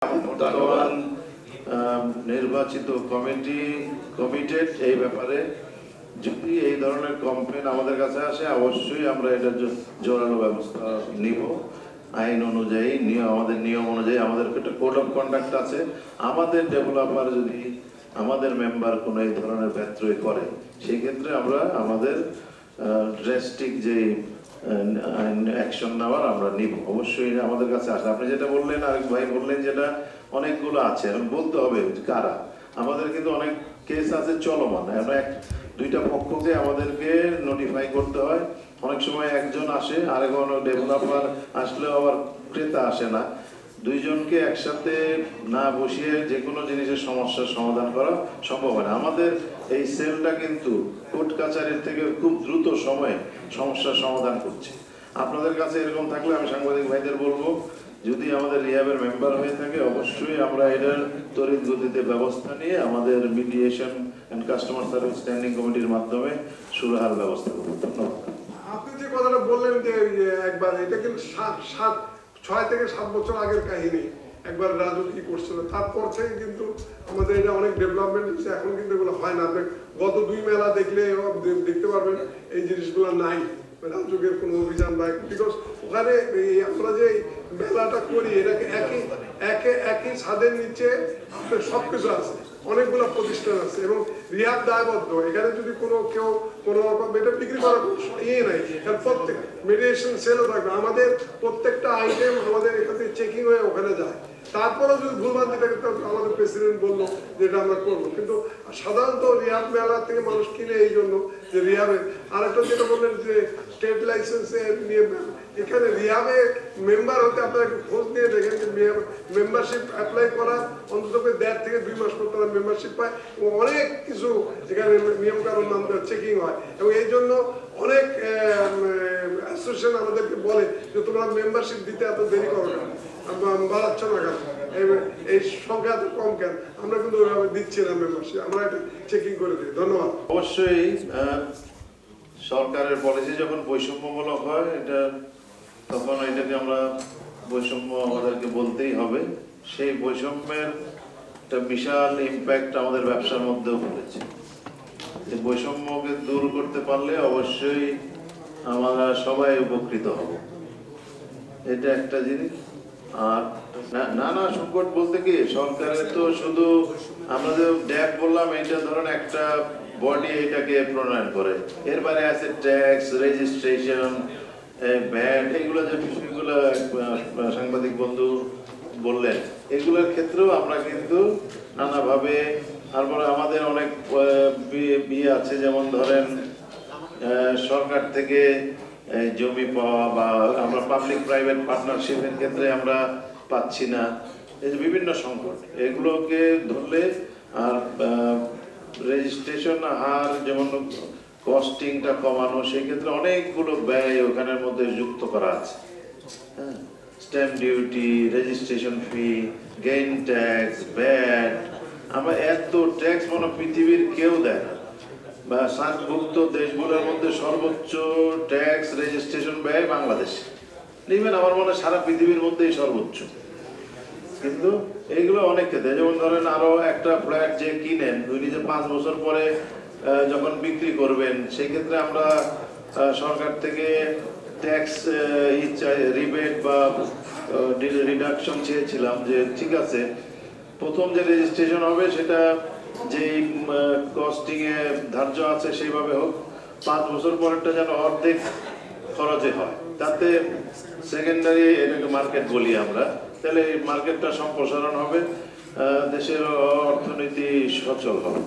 বর্তমান নির্বাচিত কমিটেড এই ব্যাপারে যদি এই ধরনের কমপ্লেন আমাদের কাছে আসে অবশ্যই আমরা এটার জোরালো ব্যবস্থা নিব। আইন অনুযায়ী আমাদের নিয়ম অনুযায়ী আমাদের একটা কোড অফ কন্ডাক্ট আছে। আমাদের ডেভেলপার যদি আমাদের মেম্বার কোনো এই ধরনের ব্যত্যয় করে সেই ক্ষেত্রে আমরা আমাদের ড্রাস্টিক যে অ্যাকশন নেওয়ার আমরা নিব। অবশ্যই আমাদের কাছে আসে। আপনি যেটা বললেন, আরেক ভাই বললেন যেটা অনেকগুলো আছে, এখন বলতে হবে কারা। আমাদের কিন্তু অনেক কেস আছে চলমান, আমরা দুইটা পক্ষকে আমাদেরকে নোটিফাই করতে হয়। অনেক সময় একজন আসে, আরেকজন ডেভেলপার আসলেও আবার ক্রেতা আসে না। দুইজনকে একসাথে না বসিয়ে যে কোনো জিনিসের সমস্যার সমাধান করা সম্ভব হয় না। আমাদের এই সেলটা কিন্তু কোর্ট কাছারির থেকে খুব দ্রুত সময়ে সমস্যার সমাধান করছে। আপনাদের কাছে এরকম থাকলে আমি সাংবাদিক ভাইদের বলবো, যদি আমাদের রিহ্যাবের মেম্বার হয়ে থাকে অবশ্যই আমরা এটার তড়িৎ গতিতে ব্যবস্থা নিয়ে আমাদের mediation and customer service standing কমিটির মাধ্যমে সুরাহার ব্যবস্থা করব। ধন্যবাদ। আপনি যে কথাটা বললেন যে একবার, এটা কিন্তু 6 থেকে 7 বছর আগের কাহিনী। একবার রাজু কি করছিল, তারপর থেকে কিন্তু আমাদের এটা অনেক ডেভেলপমেন্ট হচ্ছে। এখন কিন্তু এগুলো হয় না। আপনি গত 2 মেলা দেখলে দেখতে পারবেন এই জিনিসগুলো নাই, রাজুকের কোনো অভিযান নাই। বিকজ ওখানে আমরা যে মেলাটা করি এটাকে একই ছাদের নিচে আপনার সব কিছু আছে, অনেকগুলো প্রতিষ্ঠান আছে এবং রিহাব দায়বদ্ধ। এখানে যদি কেউ কোনো রকম এটা বিক্রি করার ইয়ে নাই, প্রত্যেক মেডিয়েশন সেলও থাকবে। আমাদের প্রত্যেকটা আইটেম আমাদের এখান থেকে চেকিং হয়ে ওখানে যায়। তারপরেও যদি ভুলভ্রান্তি থাকে আমাদের প্রেসিডেন্ট বললো যে এটা আমরা করবো, কিন্তু সাধারণত রিহাব মেলা থেকে মানুষ কিনে এই জন্য যে রিহাবের। আরেকটা যেটা বললেন যে স্টেট লাইসেন্সের নিয়ে, এখানে রিহাবে মেম্বার হতে আপনারা একটু খোঁজ নিয়ে দেখেন যে মেম্বারশিপ অ্যাপ্লাই করা অন্তত 1.5 থেকে 2 মাস পর তারা মেম্বারশিপ পায় এবং অনেক কিছু এখানে নিয়মকানুন চেকিং হয়। এবং এই জন্য অনেক অ্যাসোসিয়েশন আমাদেরকে বলে যে তোমরা মেম্বারশিপ দিতে এত দেরি করো না, বাড়াচ্ছ না কেন, এই সংখ্যা এত কম কেন। আমরা কিন্তু ওইভাবে দিচ্ছি না মেম্বারশিপ, আমরা এটা চেকিং করে দিই। ধন্যবাদ। অবশ্যই সরকারের পলিসি যখন বৈষম্যমূলক হয় তখন এটাকে আমরা বৈষম্য আমাদেরকে বলতেই হবে। সেই বৈষম্যের একটা বিশাল ইম্প্যাক্ট আমাদের ব্যবসার মধ্যেও পড়েছে। এই বৈষম্যকে দূর করতে পারলে অবশ্যই আমরা সবাই উপকৃত হব, এটা একটা জিনিস। আর নানা সংকট বলতে কি, সরকারের তো শুধু আমরা যে ড্যাব বললাম এইটা ধরেন একটা বডি এটাকে প্রণয়ন করে, এর বাইরে আছে ট্যাক্স, রেজিস্ট্রেশন, ভ্যাট, এগুলো যে বিষয়গুলো সাংবাদিক বন্ধু বললেন, এগুলোর ক্ষেত্রেও আমরা কিন্তু নানাভাবে। তারপরে আমাদের অনেক বিয়ে আছে, যেমন ধরেন সরকার থেকে জমি পাওয়া বা আমরা পাবলিক প্রাইভেট পার্টনারশিপের ক্ষেত্রে আমরা পাচ্ছি না, এই যে বিভিন্ন সংকট, এগুলোকে ধরলে আর রেজিস্ট্রেশন হার যেমন কস্টিংটা কমানো, সেই ক্ষেত্রে অনেকগুলো ব্যয় ওখানের মধ্যে যুক্ত করা আছে। হ্যাঁ, stamp duty, registration fee, gain tax, VAT, আমরা এত ট্যাক্স মনে পৃথিবীর কেউ দেয় না। বা সার্কভুক্ত দেশগুলোর মধ্যে সর্বোচ্চ ট্যাক্স রেজিস্ট্রেশন ব্যয় বাংলাদেশে, নেবেন আমার মনে হয় সারা পৃথিবীর মধ্যেই সর্বোচ্চ। কিন্তু এইগুলো অনেক ক্ষেত্রে, যেমন ধরেন আরো একটা ফ্ল্যাট যে কিনেন, উনি যে 5 বছর পরে যখন বিক্রি করবেন, সেই ক্ষেত্রে আমরা সরকার থেকে ট্যাক্স রিবেট বা রিডাকশন চেয়েছিলাম। যে ঠিক আছে, প্রথম যে রেজিস্ট্রেশন হবে সেটা যেই কস্টিং এ ধার্য আছে সেইভাবে হোক, 5 বছর পরেরটা যেন অর্ধেক খরচে হয়, তাতে সেকেন্ডারি এটাকে মার্কেট বলি আমরা, তাহলে এই মার্কেটটা সম্প্রসারণ হবে, দেশের অর্থনীতি সচল হবে।